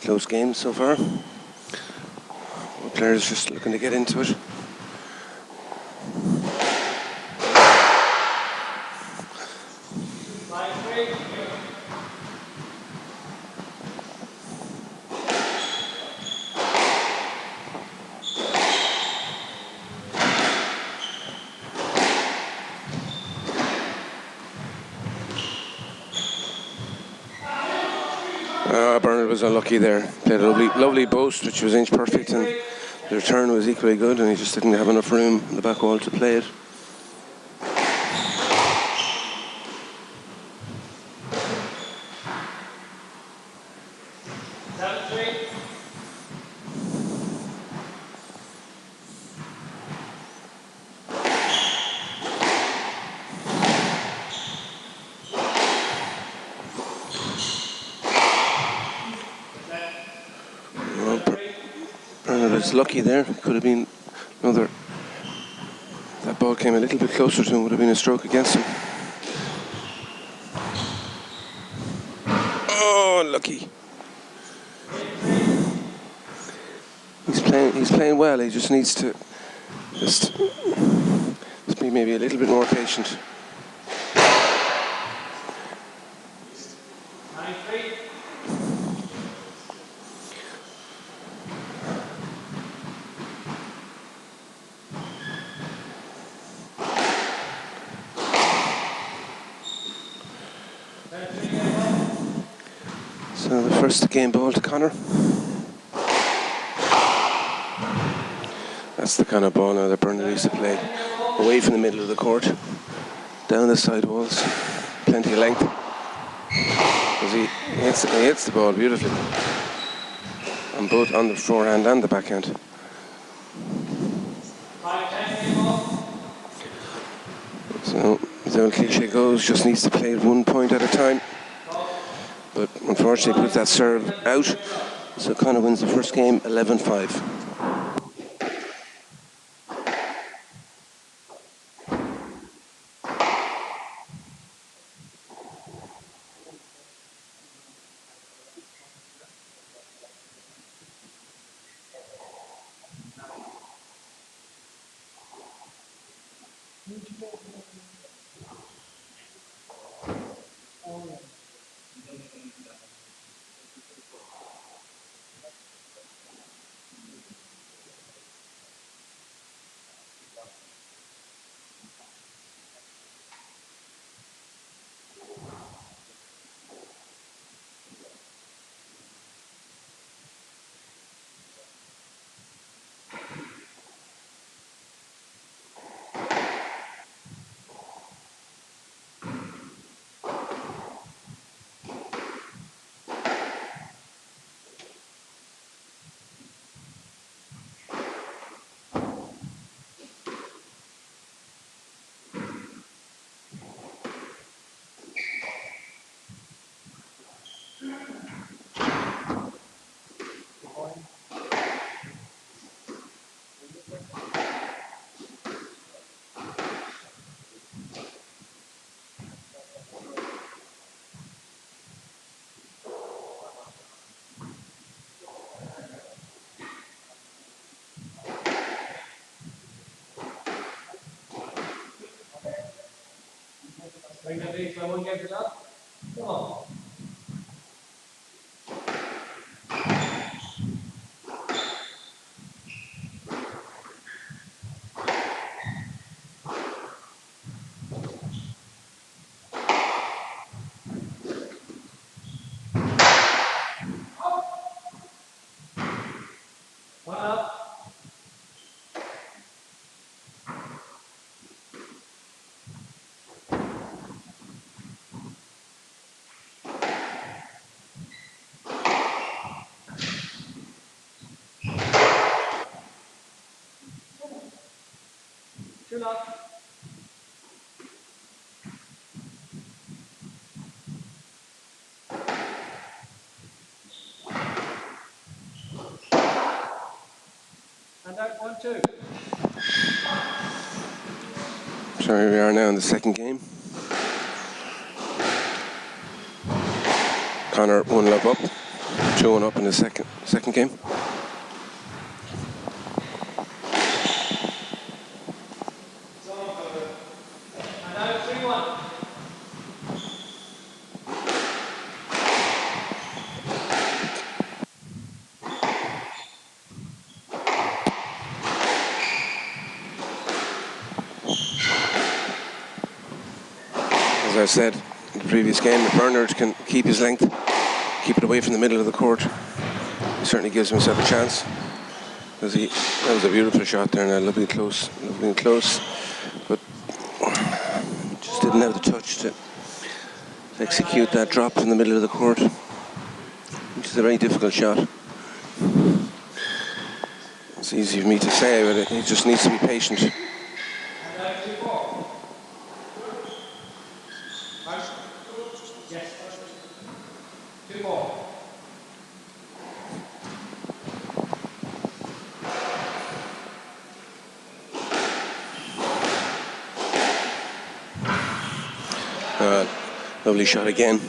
Close game so far. The players just looking to get into it. Bernard was unlucky there. Played a lovely boast, which was inch perfect, and the return was equally good, and he just didn't have enough room in the back wall to play it. Bernard was lucky there. Could have been another. That ball came a little bit closer to him, would have been a stroke against him. Oh, lucky. He's playing well. He just needs to just be maybe a little bit more patient. So the first game ball to Connor. That's the kind of ball now that Bernard needs to play. Away from the middle of the court, down the side walls, plenty of length. As he hits the ball beautifully, on the forehand and the backhand. So the old cliche goes, just needs to play it 1 point at a time. But unfortunately puts that serve out, so Connor wins the first game 11-5. Are you going to leave for one game for that? Come on. One up. Two up. And out 1-2. So here we are now in the second game. Connor 1-love up, 2-1 up in the second game. And out 3-1. As I said in the previous game, if Bernard can keep his length, keep it away from the middle of the court, he certainly gives himself a chance. Because that was a beautiful shot there, and lovely and close, but just didn't have the touch to execute that drop in the middle of the court, which is a very difficult shot. It's easy for me to say, but he just needs to be patient. And out 2-4. Yes. 2-4. Lovely shot again.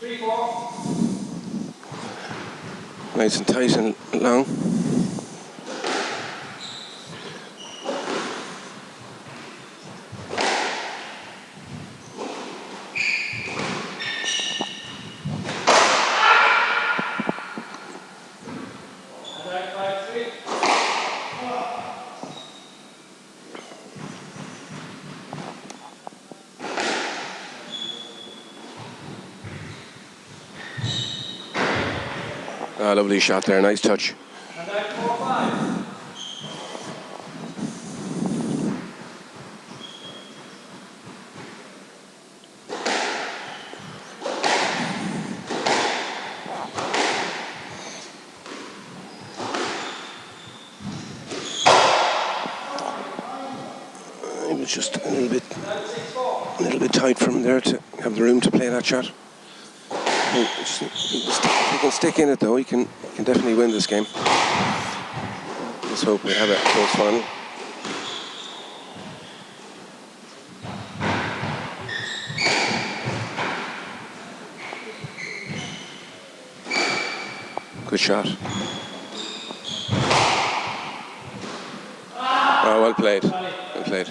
3-4. Nice and tight and long. And out 5-3. Lovely shot there, nice touch. And out 4-5. It was just a little bit tight from there to have the room to play that shot. If he can stick in it though, he can definitely win this game. Let's hope we have a close final. Good shot. Oh, well played. Well played.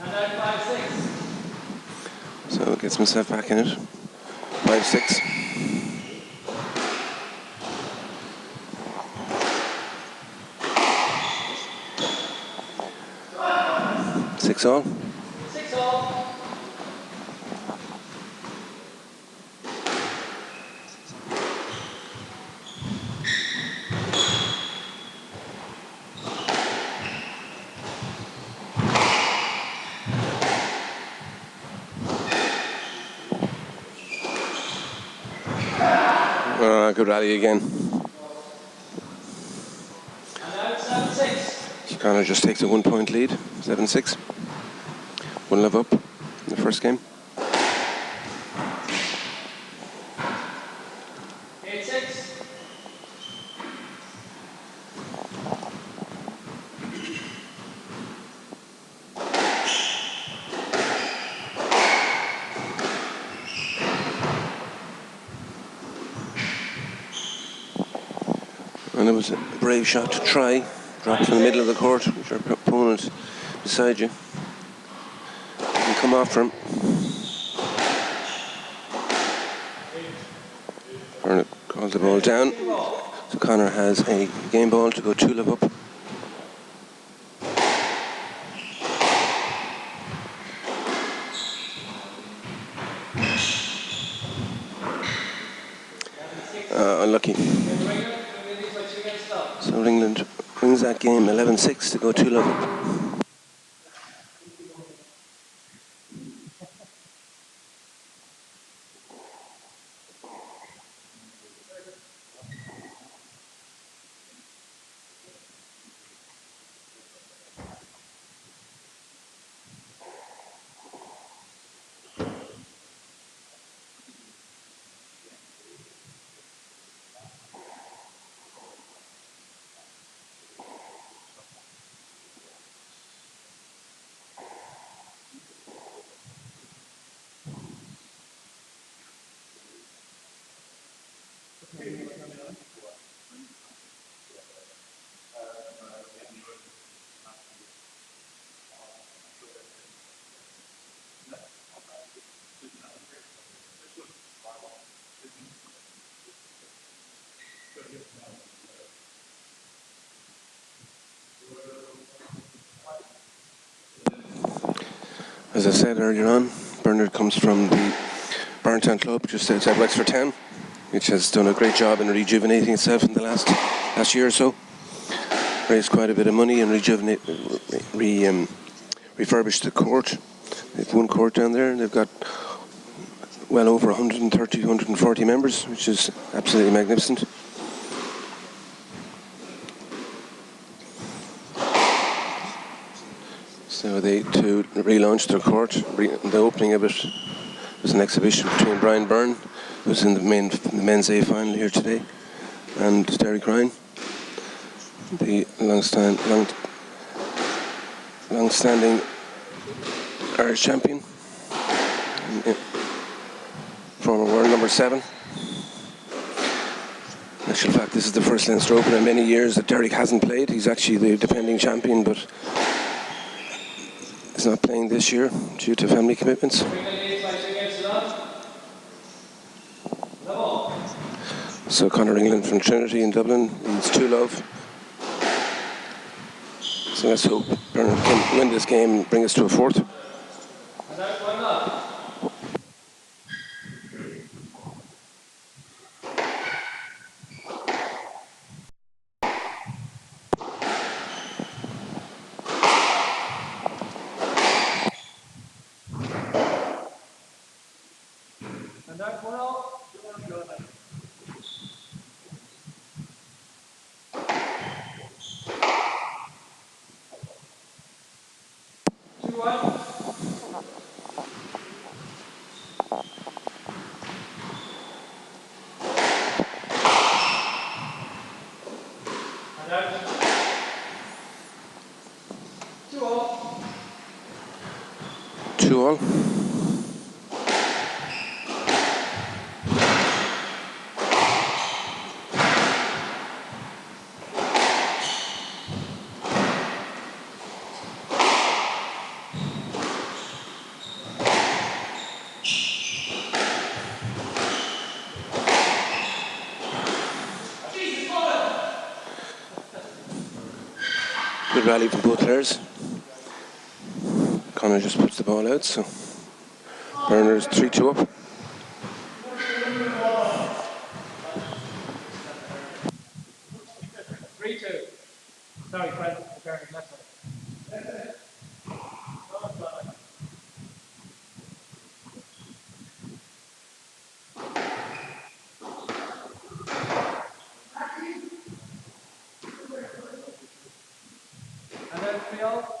And out 5-6. So gets himself back in it. 5-6. 6-all. 6-all. Good rally again. And out 7-6. Connor just takes a 1-point lead. 7-6. 1-love up in the first game. 8-6. And it was a brave shot to try. Drop from the middle of the court, with your opponent beside you. You can come off from him. the ball down. So Connor has a game ball to go 2-love up. Unlucky. So Ringland wins that game 11-6 to go 2-love up. As I said earlier on, Bernard comes from the Barntown Club just outside Wexford Town, which has done a great job in rejuvenating itself in the last year or so. Raised quite a bit of money and refurbished the court. They've one court down there, and they've got well over 130, 140 members, which is absolutely magnificent. So they to relaunch their court. The opening of it was an exhibition between Brian Byrne, who's in the men's A final here today, and Derek Ryan, the long-standing Irish champion, former world number 7. In actual fact, this is the first Leinster Open in many years that Derek hasn't played. He's actually the defending champion, but he's not playing this year due to family commitments. So Conor Ringland from Trinity in Dublin leads 2-love. So let's hope Bernard can win this game and bring us to a fourth. And that's 1-0. 2-1. And out. 2-all. 2-all. Good rally from both players. Conor just puts the ball out, so Bernard's 3-2 up. Sorry, Fred. Left side. And then 3-all.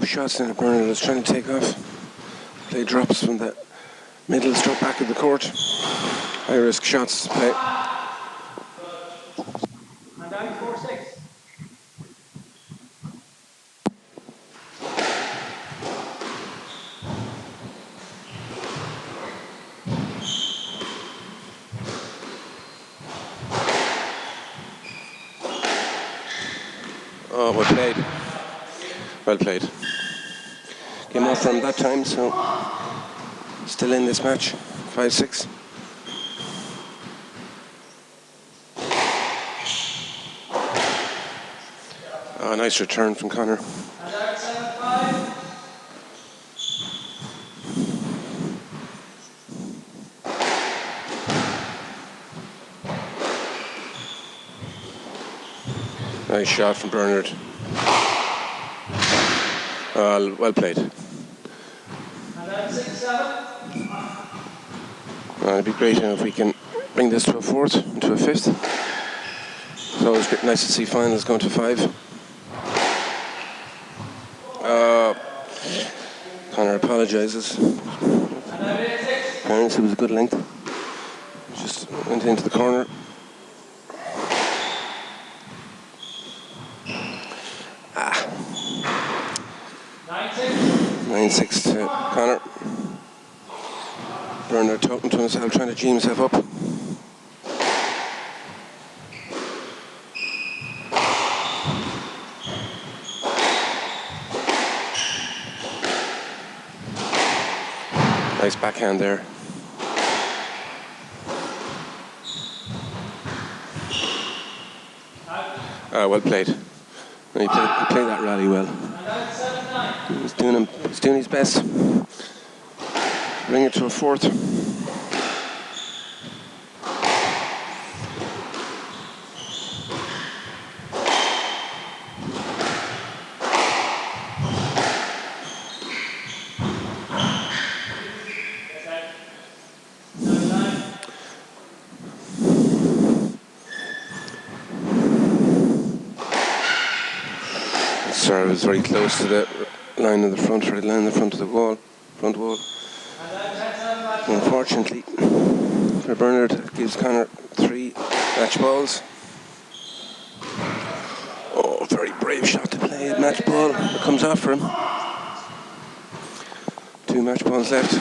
shots in it. Bernard is trying to take off. Play drops from the middle stroke back of the court. High risk shots to play. And down 4-6. Oh, well played. Well played. Came off from that time, so still in this match. 5-6. Oh, nice return from Connor. And down 7-5. Nice shot from Bernard. Well played. And down 6-7. It'd be great if we can bring this to a fourth, to a fifth. It's always nice to see finals going to 5. Connor apologises. Apparently it was a good length. Just went into the corner. Ah. 9-6 to Connor. Bernard talking to himself, trying to gee himself up. Nice backhand there. Well played. He played that rally well. He's doing his best. Bring it to a fourth. Serve is very close to the line of the front, right line in the front of the front wall. Unfortunately, for Bernard, it gives Connor 3 match balls. Oh, very brave shot to play at match ball. It comes off for him. 2 match balls left.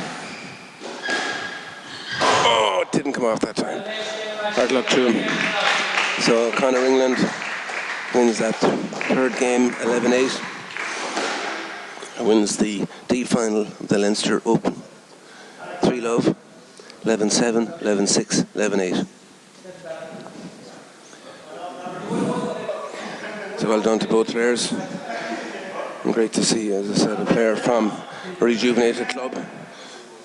Oh, it didn't come off that time. Hard luck to him. So C.Ringland wins that third game 11-8. Wins the D final of the Leinster Open. 3-love, 11-7, 11-6, 11-8. So well done to both players. And great to see, as I said, a player from a rejuvenated club,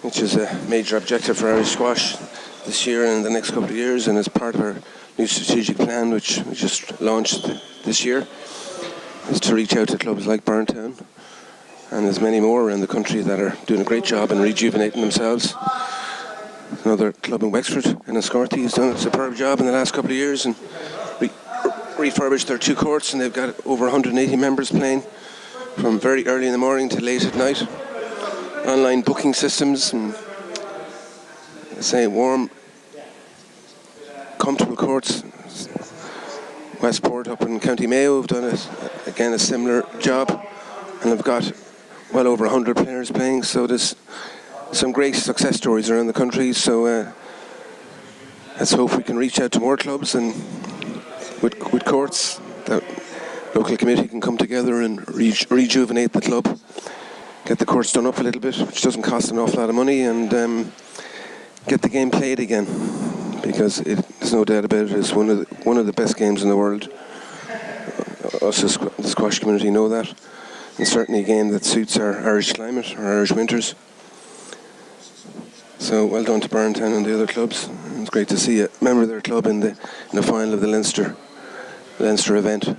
which is a major objective for Irish squash this year and in the next couple of years, and as part of our new strategic plan, which we just launched this year, is to reach out to clubs like Burntown and there's many more around the country that are doing a great job in rejuvenating themselves. Another club in Wexford, in Enniscorthy, has done a superb job in the last couple of years and refurbished their 2 courts, and they've got over 180 members playing from very early in the morning to late at night. Online booking systems and, warm, comfortable courts. Westport up in County Mayo have done a similar job, and they've got well over 100 players playing, so there's some great success stories around the country. So let's hope we can reach out to more clubs, and with courts, the local committee can come together and rejuvenate the club, get the courts done up a little bit, which doesn't cost an awful lot of money, and get the game played again, because there's no doubt about it, it's one of the best games in the world. Us, the squash community, know that. And certainly a game that suits our Irish climate, our Irish winters. So well done to Burntown and the other clubs. It's great to see a member of their club in the final of the Leinster event.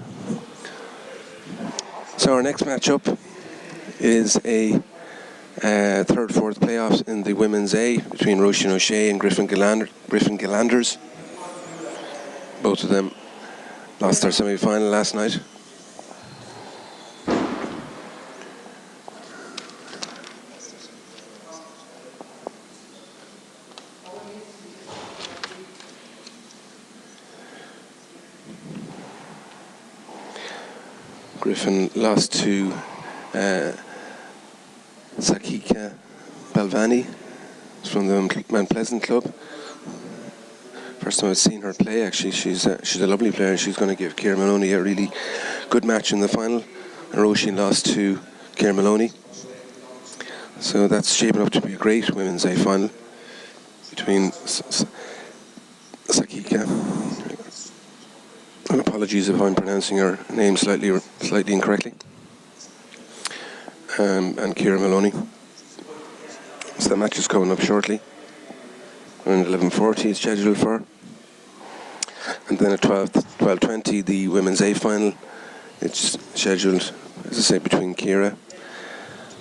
So our next match-up is a third-fourth playoffs in the Women's A between Roisin O'Shea and Griffin Gillanders. Both of them lost their semi-final last night. Griffin lost to Sakika Balvani from the Mount Pleasant club. First time I've seen her play, actually. She's a lovely player. She's going to give Ciara Maloney a really good match in the final. And Roisin lost to Ciara Maloney. So that's shaping up to be a great women's A final between Sakika. And apologies if I'm pronouncing her name slightly incorrectly. And Ciara Maloney. So the match is coming up shortly. Around 11:40 is scheduled for. And then at 12:20, the women's A final. It's scheduled, as I say, between Ciara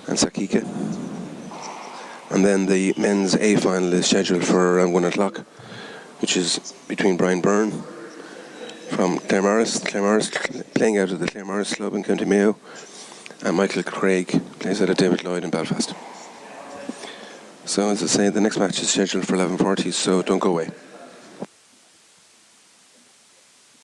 and Sakika. And then the men's A final is scheduled for around 1 o'clock, which is between Brian Byrne from Claremorris, playing out of the Claremorris club in County Mayo, and Michael Craig plays out of David Lloyd in Belfast. So, as I say, the next match is scheduled for 11:40, so don't go away.